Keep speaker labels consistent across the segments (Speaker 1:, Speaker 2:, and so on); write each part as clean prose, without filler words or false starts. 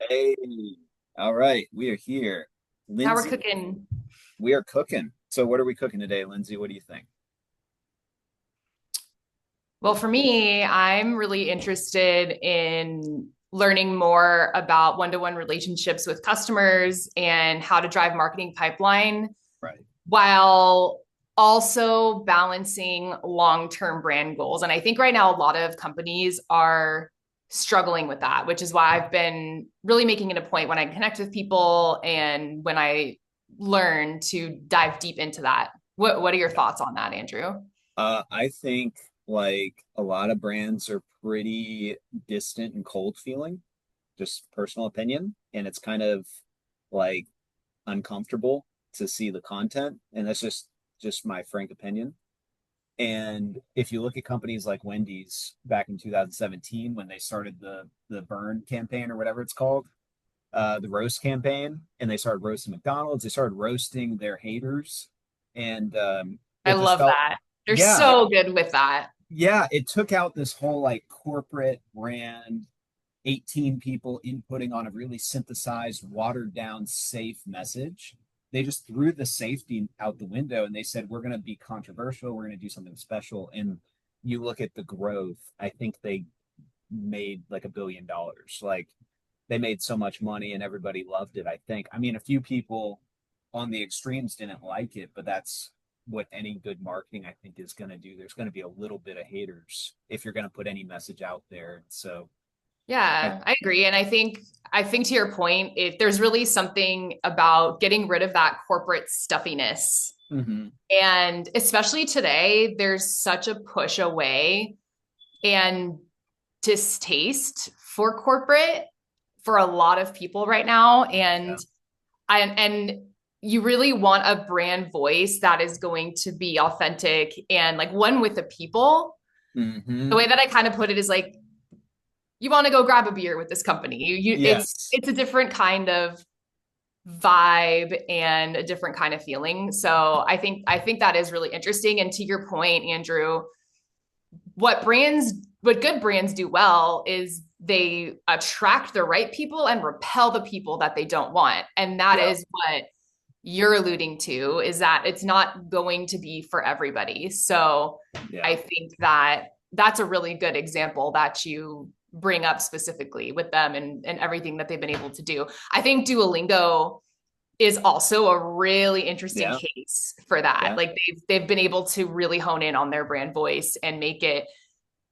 Speaker 1: Hey, all right, we are here.
Speaker 2: How we're
Speaker 1: Lindsay,
Speaker 2: cooking.
Speaker 1: we are cooking. So what are we cooking today, Lindsay? What do you think?
Speaker 2: Well, for me, I'm really interested in learning more about one-to-one relationships with customers and how to drive marketing pipeline
Speaker 1: Right.
Speaker 2: while also balancing long-term brand goals. And I think right now a lot of companies are struggling with that, which is why I've been really making it a point when I connect with people and when I learn to dive deep into that. What are your
Speaker 1: Yeah.
Speaker 2: thoughts on that, Andrew?
Speaker 1: I think like a lot of brands are pretty distant and cold feeling, just personal opinion, and it's kind of like uncomfortable to see the content, and that's just my frank opinion. And if you look at companies like Wendy's back in 2017 when they started the burn campaign or whatever it's called, the roast campaign, and they started roasting McDonald's. They started roasting their haters, and
Speaker 2: I
Speaker 1: it just
Speaker 2: love
Speaker 1: felt,
Speaker 2: that. They're
Speaker 1: yeah,
Speaker 2: so good with that.
Speaker 1: yeah. It took out this whole like corporate brand, 18 people inputting on a really synthesized, watered down, safe message. They just threw the safety out the window and they said, we're going to be controversial. We're going to do something special. And you look at the growth, I think they made like $1 billion. Like they made so much money and everybody loved it, I think. I mean, a few people on the extremes didn't like it, but that's what any good marketing I think is going to do. There's going to be a little bit of haters if you're going to put any message out there. So I,
Speaker 2: Yeah, I agree. And I think to your point, there's really something about getting rid of that corporate stuffiness.
Speaker 1: mhm,
Speaker 2: And especially today, there's such a push away and distaste for corporate for a lot of people right now.
Speaker 1: yeah,
Speaker 2: And you really want a brand voice that is going to be authentic and like one with the people. The
Speaker 1: hmm,
Speaker 2: way that I kind of put it is like you want to go grab a beer with this company. It's
Speaker 1: yes,
Speaker 2: it's a different kind of vibe and a different kind of feeling. So I think that is really interesting. And to your point, Andrew, what good brands do well is they attract the right people and repel the people that they don't want. And that
Speaker 1: yeah,
Speaker 2: is what you're alluding to is that it's not going to be for everybody. So
Speaker 1: yeah,
Speaker 2: I think that that's a really good example that you bring up specifically with them and everything that they've been able to do. I think Duolingo is also a really interesting
Speaker 1: yeah,
Speaker 2: case for that.
Speaker 1: yeah.
Speaker 2: Like they've been able to really hone in on their brand voice and make it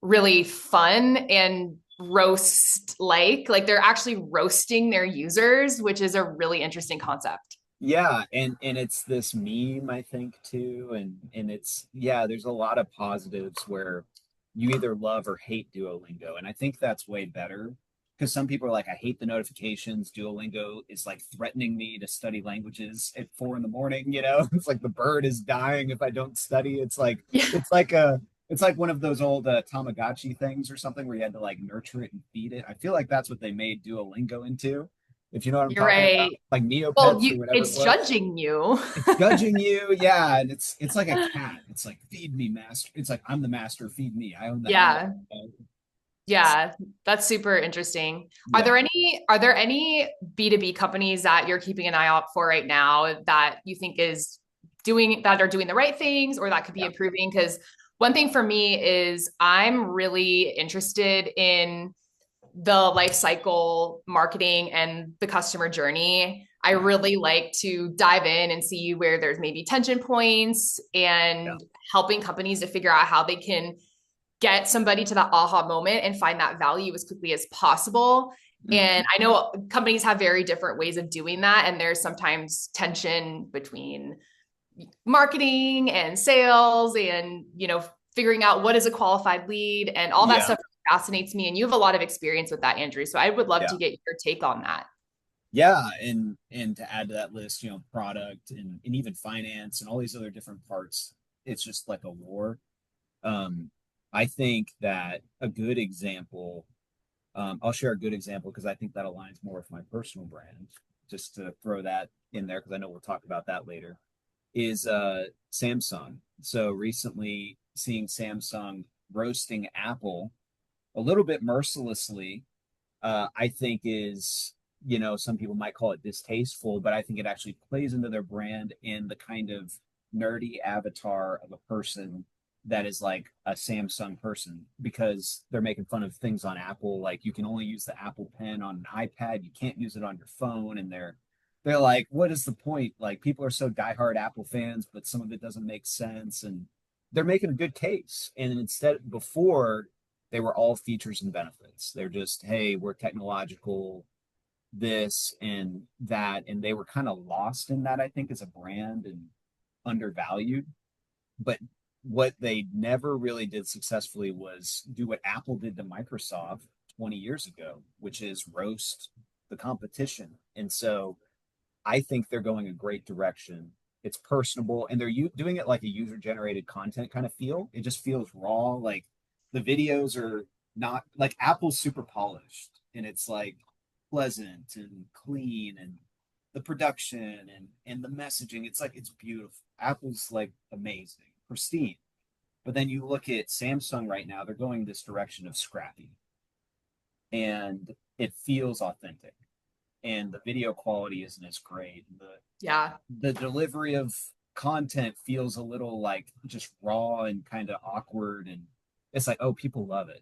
Speaker 2: really fun and roast like they're actually roasting their users, which is a really interesting concept.
Speaker 1: Yeah, and it's this meme I think too, and it's yeah, there's a lot of positives where you either love or hate Duolingo, and I think that's way better because some people are like, I hate the notifications. Duolingo is like threatening me to study languages at 4 in the morning. It's like the bird is dying if I don't study.
Speaker 2: Yeah,
Speaker 1: It's like a it's like one of those old Tamagotchi things or something where you had to like nurture it and feed it. I feel like that's what they made Duolingo into, if you know what I'm
Speaker 2: you're
Speaker 1: talking about,
Speaker 2: right.
Speaker 1: like
Speaker 2: Well,
Speaker 1: Neopets or whatever it
Speaker 2: it's
Speaker 1: was.
Speaker 2: judging you.
Speaker 1: It's judging you, yeah, and it's like a cat. It's like feed me, master. It's like I'm the master, feed me. I own the house.
Speaker 2: Yeah. Yeah, that's super interesting. Are
Speaker 1: Yeah,
Speaker 2: there any B2B companies that you're keeping an eye out for right now that you think are doing the right things or that could be
Speaker 1: yeah,
Speaker 2: improving? Because one thing for me is I'm really interested in the life cycle marketing and the customer journey. I
Speaker 1: right,
Speaker 2: really like to dive in and see where there's maybe tension points
Speaker 1: yeah,
Speaker 2: and helping companies to figure out how they can get somebody to that aha moment and find that value as quickly as possible. And
Speaker 1: hmm,
Speaker 2: I know companies have very different ways of doing that. And there's sometimes tension between marketing and sales and, figuring out what is a qualified lead and all that
Speaker 1: yeah,
Speaker 2: stuff fascinates me. And you have a lot of experience with that, Andrew. So I would love
Speaker 1: yeah,
Speaker 2: to get your take on that.
Speaker 1: yeah. And to add to that list, product and even finance and all these other different parts. It's just like a war. Um, I think that a good example. I'll share a good example because I think that aligns more with my personal brand. Just to throw that in there because I know we'll talk about that later. Is Samsung. So recently seeing Samsung roasting Apple a little bit mercilessly, I think is some people might call it distasteful, but I think it actually plays into their brand and the kind of nerdy avatar of a person that is like a Samsung person, because they're making fun of things on Apple. Like you can only use the Apple Pen on an iPad, you can't use it on your phone. And they're like, what is the point? Like people are so diehard Apple fans, but some of it doesn't make sense. And they're making a good case. And instead, before, they were all features and benefits. They're just, hey, we're technological, this and that. And they were kind of lost in that, I think, as a brand, and undervalued. But what they never really did successfully was do what Apple did to Microsoft 20 years ago, which is roast the competition. And so I think they're going a great direction. It's personable, and they're doing it like a user generated content kind of feel. It just feels raw. Like the videos are not like Apple's super polished, and it's like pleasant and clean, and the production and the messaging. It's like it's beautiful. Apple's like amazing, pristine. But then you look at Samsung right now, they're going this direction of scrappy, and it feels authentic, and the video quality isn't as great.
Speaker 2: Yeah.
Speaker 1: The delivery of content feels a little like just raw and kind of awkward, and it's like, oh, people love it.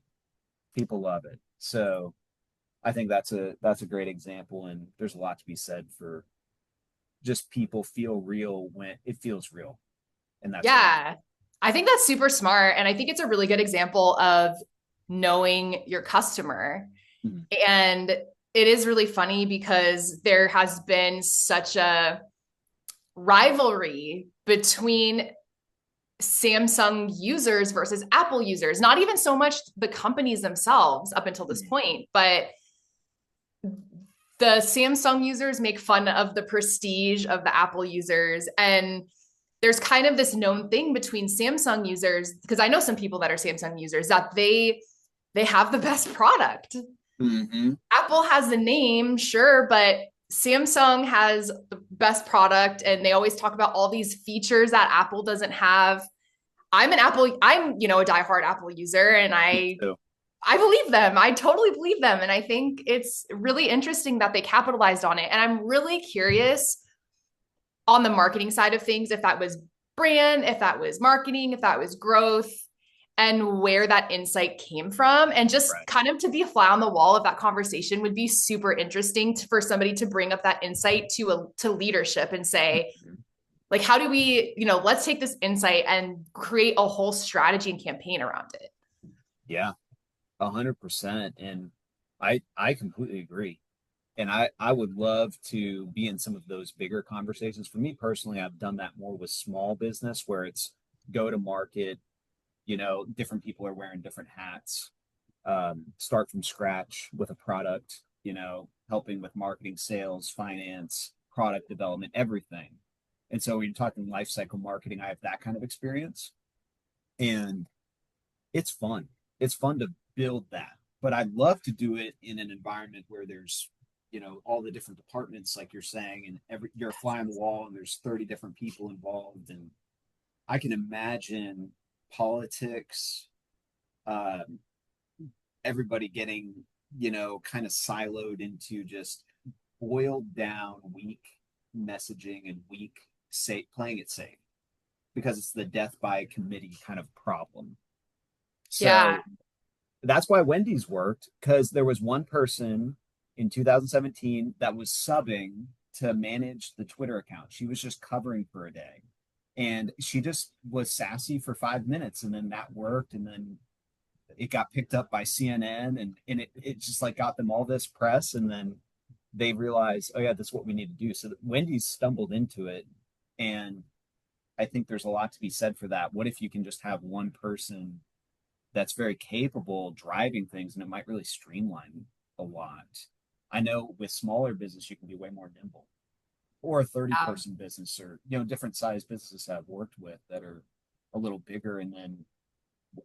Speaker 1: People love it. So I think that's a great example, and there's a lot to be said for just people feel real when it feels real, and that's great.
Speaker 2: Yeah. I think that's super smart. And I think it's a really good example of knowing your customer.
Speaker 1: Mhm.
Speaker 2: And it is really funny because there has been such a rivalry between Samsung users versus Apple users, not even so much the companies themselves up until this point, but the Samsung users make fun of the prestige of the Apple users. And there's kind of this known thing between Samsung users, because I know some people that are Samsung users, that they have the best product.
Speaker 1: Mm-hmm.
Speaker 2: Apple has the name, sure, but Samsung has the best product, and they always talk about all these features that Apple doesn't have. I'm a diehard Apple user, and I believe them. I totally believe them. And I think it's really interesting that they capitalized on it. And I'm really curious on the marketing side of things, if that was brand, if that was marketing, if that was growth, and where that insight came from. And just
Speaker 1: Right.
Speaker 2: kind of to be a fly on the wall of that conversation would be super interesting for somebody to bring up that insight to leadership and say,
Speaker 1: Mm-hmm.
Speaker 2: like, how do we, let's take this insight and create a whole strategy and campaign around it.
Speaker 1: Yeah, 100%. And I completely agree. And I would love to be in some of those bigger conversations. For me personally, I've done that more with small business, where it's go to market, different people are wearing different hats, start from scratch with a product, helping with marketing, sales, finance, product development, everything. And so when you're talking life cycle marketing, I have that kind of experience. And it's fun. It's fun to build that. But I'd love to do it in an environment where there's, all the different departments, like you're saying, and you're a fly on the wall, and there's 30 different people involved. And I can imagine politics, um, everybody getting, kind of siloed into just boiled down weak messaging and weak safe, playing it safe, because it's the death by committee kind of problem.
Speaker 2: Yeah.
Speaker 1: So that's why Wendy's worked, because there was one person in 2017 that was subbing to manage the Twitter account. She was just covering for a day. And she just was sassy for 5 minutes, and then that worked. And then it got picked up by CNN, and it just like got them all this press. And then they realized, oh yeah, that's what we need to do. So Wendy's stumbled into it. And I think there's a lot to be said for that. What if you can just have one person that's very capable driving things, and it might really streamline a lot. I know with smaller business, you can be way more nimble, or a 30-person business, or, different size businesses I've worked with that are a little bigger. And then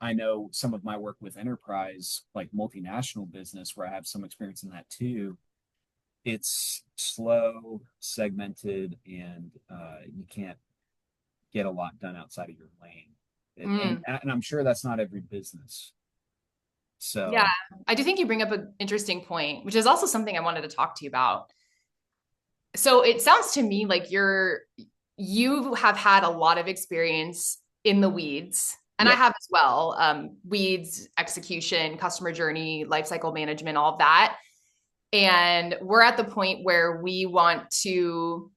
Speaker 1: I know some of my work with enterprise, like multinational business, where I have some experience in that too. It's slow, segmented, and you can't get a lot done outside of your lane. And,
Speaker 2: Mm.
Speaker 1: and I'm sure that's not every business.
Speaker 2: Yeah,
Speaker 1: So
Speaker 2: I do think you bring up an interesting point, which is also something I wanted to talk to you about. So it sounds to me like you have had a lot of experience in the weeds, and I
Speaker 1: yep.
Speaker 2: have as well. Weeds, execution, customer journey, lifecycle management, all of that. And we're at the point where we want to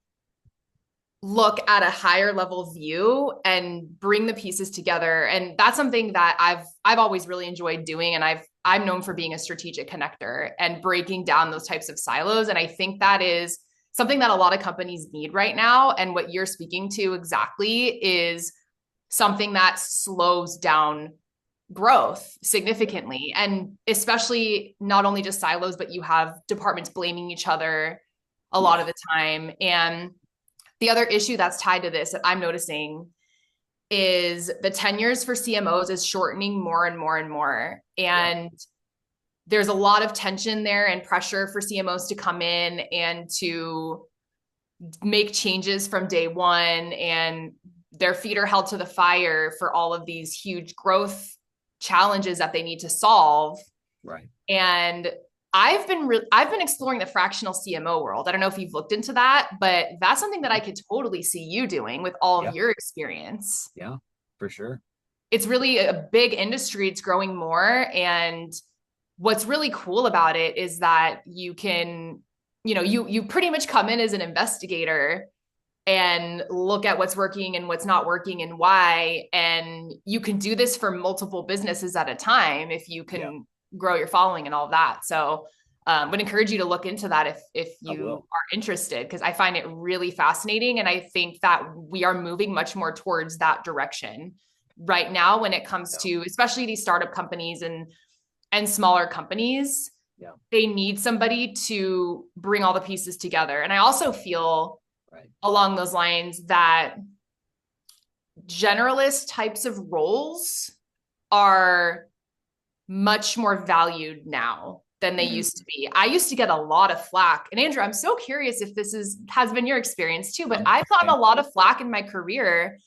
Speaker 2: look at a higher level view and bring the pieces together, and that's something that I've always really enjoyed doing, and I'm known for being a strategic connector and breaking down those types of silos, and I think that is something that a lot of companies need right now, and what you're speaking to exactly is something that slows down growth significantly, and especially not only just silos, but you have departments blaming each other a lot
Speaker 1: Yeah.
Speaker 2: of the time. And the other issue that's tied to this that I'm noticing is the tenures for CMOs is shortening more and more and more.
Speaker 1: Yeah.
Speaker 2: And there's a lot of tension there and pressure for CMOs to come in and to make changes from day one. And their feet are held to the fire for all of these huge growth challenges that they need to solve.
Speaker 1: Right.
Speaker 2: And I've been exploring the fractional CMO world. I don't know if you've looked into that, but that's something that I could totally see you doing with all
Speaker 1: Yeah.
Speaker 2: of your experience.
Speaker 1: Yeah, for sure.
Speaker 2: It's really a big industry. It's growing more. And what's really cool about it is that you can, you pretty much come in as an investigator and look at what's working and what's not working and why. And you can do this for multiple businesses at a time if you
Speaker 1: Yeah,
Speaker 2: can grow your following and all of that. So would encourage you to look into that if
Speaker 1: I
Speaker 2: you
Speaker 1: will.
Speaker 2: are interested, because I find it really fascinating. And I think that we are moving much more towards that direction right now when it comes
Speaker 1: Yeah.
Speaker 2: to especially these startup companies and smaller companies.
Speaker 1: Yeah.
Speaker 2: They need somebody to bring all the pieces together. And I also feel
Speaker 1: Right.
Speaker 2: along those lines that generalist types of roles are much more valued now than they
Speaker 1: Mhm.
Speaker 2: used to be. I used to get a lot of flack. And Andrew, I'm so curious if this has been your experience too, but
Speaker 1: No,
Speaker 2: I've gotten
Speaker 1: same.
Speaker 2: a lot of flack in my career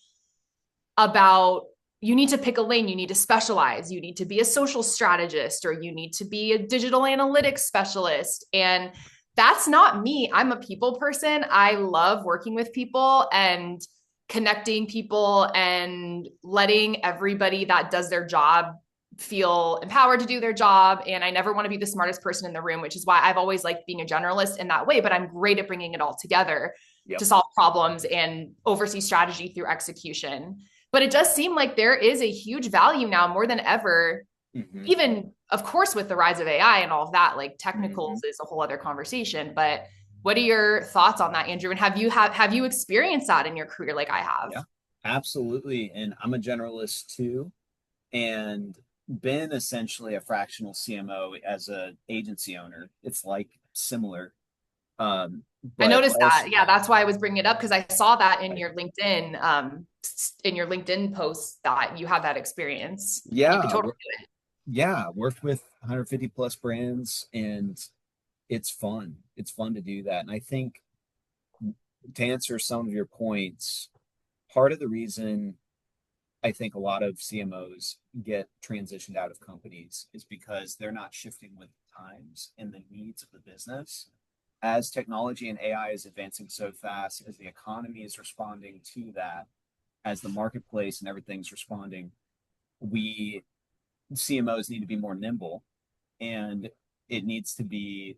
Speaker 2: about you need to pick a lane, you need to specialize, you need to be a social strategist, or you need to be a digital analytics specialist. And that's not me. I'm a people person. I love working with people and connecting people and letting everybody that does their job feel empowered to do their job. And I never want to be the smartest person in the room, which is why I've always liked being a generalist in that way. But I'm great at bringing it all together
Speaker 1: Yep.
Speaker 2: to solve problems and oversee strategy through execution. But it does seem like there is a huge value now more than ever,
Speaker 1: Hmm.
Speaker 2: even of course with the rise of AI and all of that. Like
Speaker 1: Hmm.
Speaker 2: technicals is a whole other conversation. But what are your thoughts on that, Andrew? And have you experienced that in your career like I have?
Speaker 1: Yeah, absolutely. And I'm a generalist too, and been essentially a fractional CMO as a agency owner. It's like similar.
Speaker 2: I
Speaker 1: But
Speaker 2: noticed
Speaker 1: also,
Speaker 2: that. Yeah, that's why I was bringing it up because I saw that in your LinkedIn post that you had that experience. You could
Speaker 1: yeah,
Speaker 2: totally
Speaker 1: yeah, worked with 150 plus brands, and it's fun. It's fun to do that. And I think to answer some of your points, part of the reason I think a lot of CMOs get transitioned out of companies is because they're not shifting with the times and the needs of the business. As technology and AI is advancing so fast, as the economy is responding to that, as the marketplace and everything's responding, we CMOs need to be more nimble, and it needs to be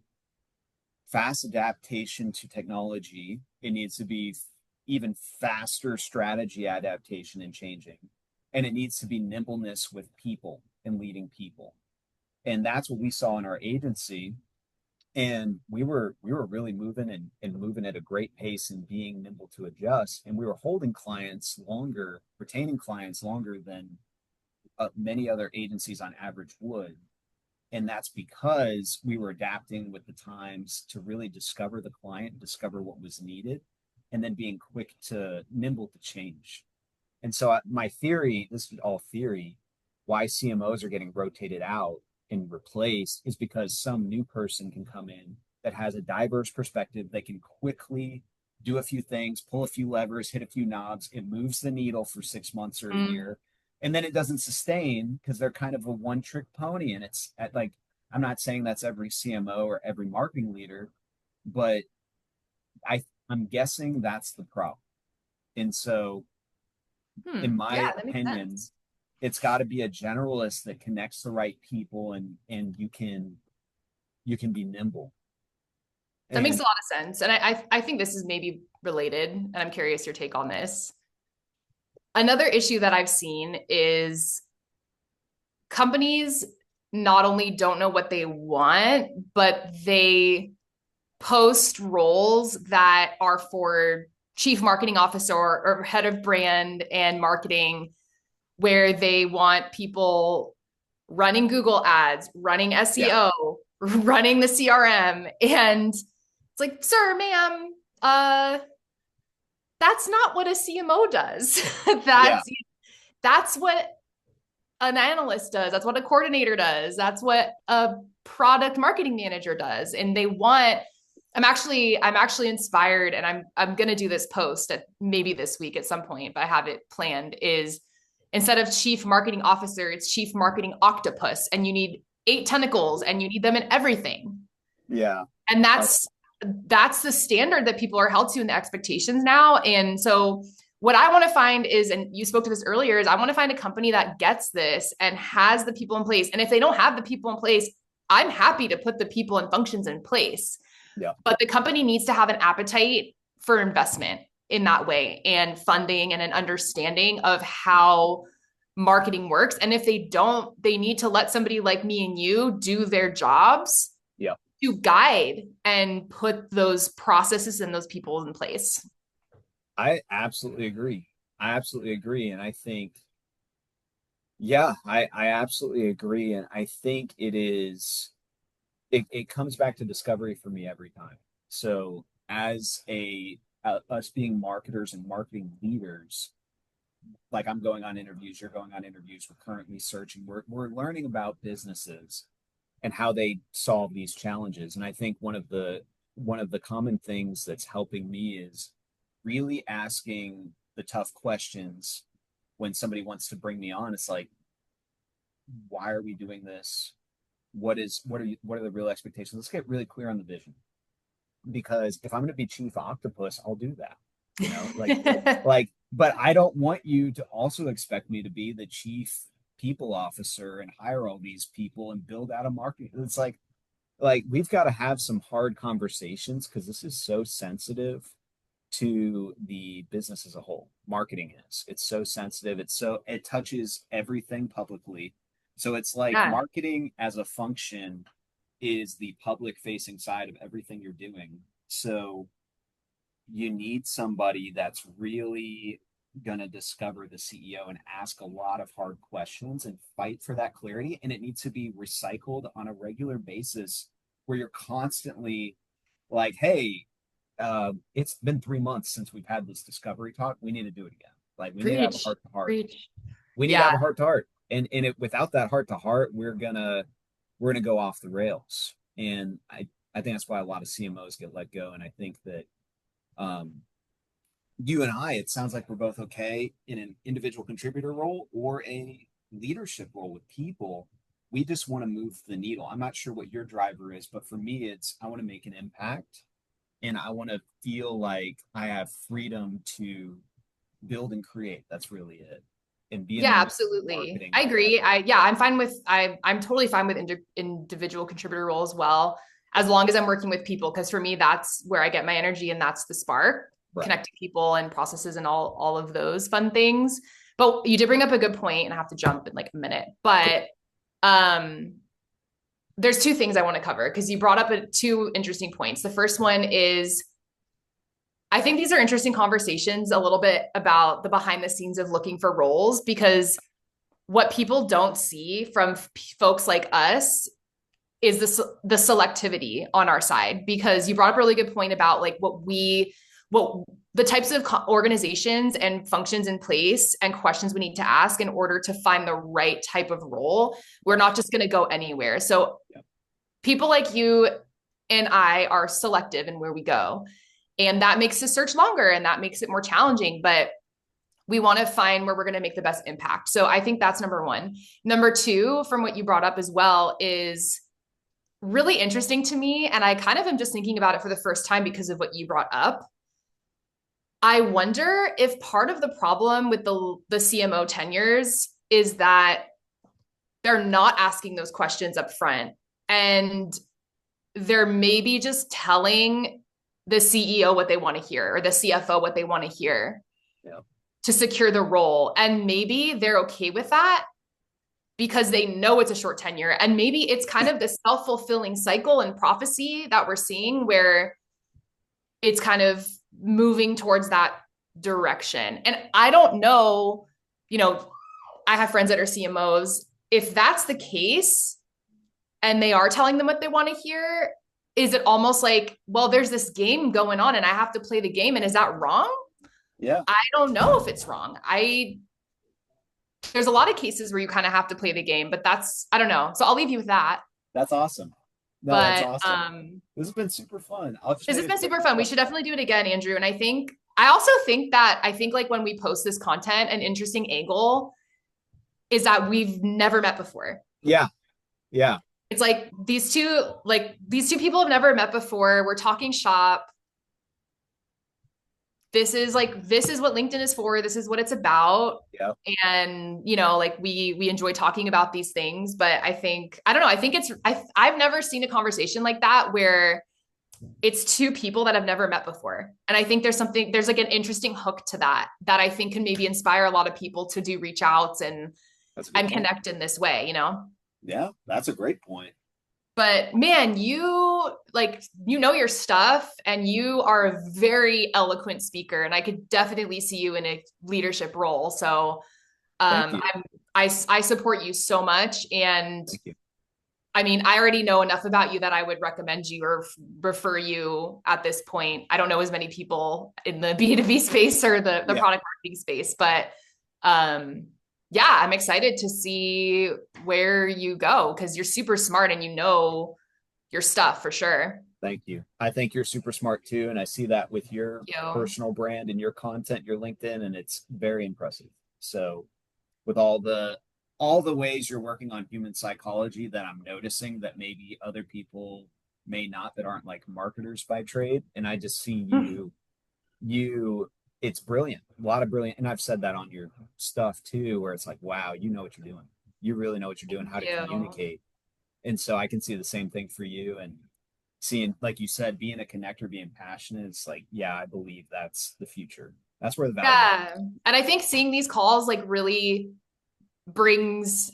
Speaker 1: fast adaptation to technology. It needs to be even faster strategy adaptation and changing. And it needs to be nimbleness with people and leading people. And that's what we saw in our agency. And we were really moving and moving at a great pace and being nimble to adjust. And we were holding clients longer, retaining clients longer than many other agencies on average would. And that's because we were adapting with the times to really discover the client, discover what was needed, and then being quick to nimble to change. And so my theory, this is all theory, why CMOs are getting rotated out and replaced is because some new person can come in that has a diverse perspective. They can quickly do a few things, pull a few levers, hit a few knobs. It moves the needle for 6 months or a
Speaker 2: do it.
Speaker 1: year. and then it doesn't sustain because they're kind of a one trick pony. And it's at, like, I'm not saying that's every CMO or every marketing leader, but I'm guessing that's the problem. And so, in my
Speaker 2: Yeah, that makes
Speaker 1: opinion,
Speaker 2: sense.
Speaker 1: it's got to be a generalist that connects the right people, and you can be nimble.
Speaker 2: That makes
Speaker 1: And
Speaker 2: a lot of sense. And I think this is maybe related, and I'm curious your take on this. Another issue that I've seen is companies not only don't know what they want, but they post roles that are for chief marketing officer or head of brand and marketing, where they want people running Google ads, running
Speaker 1: yeah,
Speaker 2: SEO, running the CRM. And it's like, sir, ma'am, that's not what a CMO does.
Speaker 1: yeah,
Speaker 2: That's what an analyst does. That's what a coordinator does. That's what a product marketing manager does. And they want, I'm actually inspired, and I'm going to do this post at maybe this week at some point, but I have it planned, is instead of chief marketing officer, it's chief marketing octopus. And you need 8 tentacles and you need them in everything.
Speaker 1: yeah.
Speaker 2: And
Speaker 1: Uh,
Speaker 2: that's the standard that people are held to in the expectations now. And so what I want to find is, and you spoke to this earlier, is I want to find a company that gets this and has the people in place. And if they don't have the people in place, I'm happy to put the people and functions in place.
Speaker 1: yeah.
Speaker 2: But the company needs to have an appetite for investment in that way, and funding, and an understanding of how marketing works. And if they don't, they need to let somebody like me and you do their jobs
Speaker 1: Yeah.
Speaker 2: to guide and put those processes and those people in place.
Speaker 1: I absolutely agree. I absolutely agree. And I think, yeah, I absolutely agree. And I think it comes back to discovery for me every time. So as us being marketers and marketing leaders, like, I'm going on interviews, you're going on interviews, we're currently searching, we're learning about businesses and how they solve these challenges. And I think one of the common things that's helping me is really asking the tough questions when somebody wants to bring me on. It's like, why are we doing this? What are the real expectations? Let's get really clear on the vision. Because if I'm going to be chief octopus, I'll do that. But I don't want you to also expect me to be the chief people officer and hire all these people and build out a market. It's like we've got to have some hard conversations because this is so sensitive to the business as a whole. Marketing is. It's so sensitive. It touches everything publicly. So it's like
Speaker 2: Yeah.
Speaker 1: marketing as a function is the public facing side of everything you're doing. So you need somebody that's really going to discover the CEO and ask a lot of hard questions and fight for that clarity. And it needs to be recycled on a regular basis where you're constantly like, hey, it's been 3 months since we've had this discovery talk. We need to do it again. Like, we need to have a
Speaker 2: Preach.
Speaker 1: heart to heart.
Speaker 2: Preach.
Speaker 1: We need to
Speaker 2: Yeah.
Speaker 1: have a heart to heart. And without that heart to heart, we're gonna go off the rails. And I think that's why a lot of CMOs get let go. And I think that um, you and I, it sounds like we're both okay in an individual contributor role or a leadership role with people. We just want to move the needle. I'm not sure what your driver is, but for me, it's I want to make an impact and I want to feel like I have freedom to build and create. That's really it. And be in the
Speaker 2: Yeah,
Speaker 1: middle of
Speaker 2: absolutely.
Speaker 1: marketing
Speaker 2: I
Speaker 1: and all that.
Speaker 2: agree. I'm totally fine with individual contributor role as well, as long as I'm working with people. Because for me, that's where I get my energy, and that's the spark,
Speaker 1: Right.
Speaker 2: connecting people and processes and all of those fun things. But you did bring up a good point, and I have to jump in like a minute. But um, there's 2 things I want to cover because you brought up 2 interesting points. The first one is, I think these are interesting conversations a little bit about the behind the scenes of looking for roles, because what people don't see from folks like us is the selectivity on our side. Because you brought up a really good point about like what the types of organizations and functions in place and questions we need to ask in order to find the right type of role. We're not just going to go anywhere. So people like you and I are selective in where we go, and that makes the search longer and that makes it more challenging. But we want to find where we're going to make the best impact. So I think that's number one. Number two, from what you brought up as well, is really interesting to me. And I kind of am just thinking about it for the first time because of what you brought up. I wonder if part of the problem with the CMO tenures is that they're not asking those questions up front. And they're maybe just telling the CEO what they want to hear or the CFO what they want to hear to secure the role. And maybe they're okay with that because they know it's a short tenure. And maybe it's kind of the self-fulfilling cycle and prophecy that we're seeing where it's kind of moving towards that direction. And I don't know, I have friends that are CMOs. If that's the case and they are telling them what they want to hear, is it almost like, well, there's this game going on and I have to play the game? And is that wrong?
Speaker 1: Yeah.
Speaker 2: I don't know if it's wrong. There's a lot of cases where you kind of have to play the game, but I don't know. So I'll leave you with that.
Speaker 1: That's awesome. No, that's awesome. This has been super fun. This has been super fun.
Speaker 2: We should definitely do it again, Andrew. And I also think like when we post this content, an interesting angle is that we've never met before.
Speaker 1: Yeah. Yeah.
Speaker 2: It's like these two people have never met before. We're talking shop. This is what LinkedIn is for. This is what it's about.
Speaker 1: Yeah.
Speaker 2: And, we enjoy talking about these things, but I don't know. I've never seen a conversation like that where it's two people that I've never met before. And I think there's like an interesting hook to that I think can maybe inspire a lot of people to do reach outs and connect in this way,
Speaker 1: Yeah, that's a great point.
Speaker 2: But man, you know your stuff and you are a very eloquent speaker, and I could definitely see you in a leadership role. So I support you so much. And I mean, I already know enough about you that I would recommend you or refer you at this point. I don't know as many people in the B2B space or the product marketing space, but I'm excited to see where you go because you're super smart and you know your stuff for sure.
Speaker 1: Thank you. I think you're super smart too. And I see that with your personal brand and your content, your LinkedIn, and it's very impressive. So with all the ways you're working on human psychology that I'm noticing that maybe other people may not, that aren't like marketers by trade. And I just see it's brilliant. A lot of brilliant. And I've said that on your stuff too, where it's like, wow, you know what you're doing. You really know what you're doing, how to communicate. And so I can see the same thing for you. And seeing, like you said, being a connector, being passionate, it's like, yeah, I believe that's the future. That's where the value is.
Speaker 2: And I think seeing these calls like really brings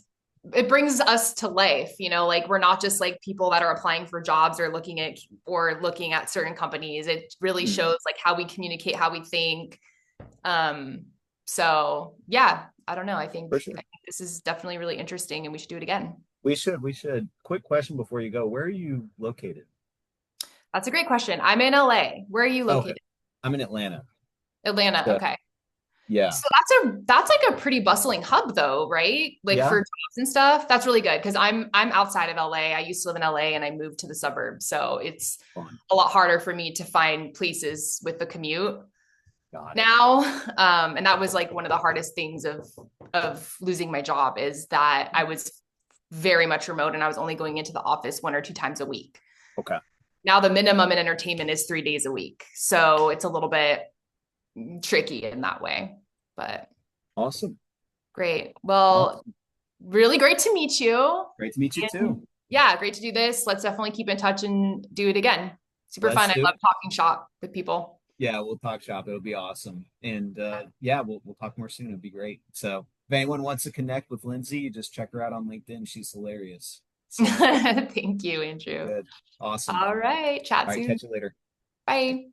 Speaker 2: us to life, like we're not just like people that are applying for jobs or looking at certain companies. It really shows like how we communicate, how we think. So yeah, I don't know. I think this is definitely really interesting and we should do it again.
Speaker 1: We should. Quick question before you go. Where are you located?
Speaker 2: That's a great question. I'm in LA. Where are you located?
Speaker 1: Okay. I'm in Atlanta.
Speaker 2: Okay.
Speaker 1: Yeah.
Speaker 2: So that's like a pretty bustling hub though, right? Like for jobs and stuff. That's really good because I'm outside of LA. I used to live in LA and I moved to the suburbs. So it's a lot harder for me to find places with the commute now. And that was like one of the hardest things of losing my job is that I was very much remote and I was only going into the office 1 or 2 times a week.
Speaker 1: Okay.
Speaker 2: Now the minimum in entertainment is 3 days a week. So it's a little bit tricky in that way, but
Speaker 1: awesome.
Speaker 2: Great. Well, really great to meet you.
Speaker 1: Great to meet you too.
Speaker 2: Yeah, great to do this. Let's definitely keep in touch and do it again. Super fun. I love talking shop with people.
Speaker 1: Yeah, we'll talk shop. It'll be awesome. And we'll talk more soon. It'll be great. So if anyone wants to connect with Lindsay, just check her out on LinkedIn. She's hilarious. So,
Speaker 2: thank you, Andrew.
Speaker 1: Good. Awesome.
Speaker 2: All right. Chat soon.
Speaker 1: Catch you later.
Speaker 2: Bye.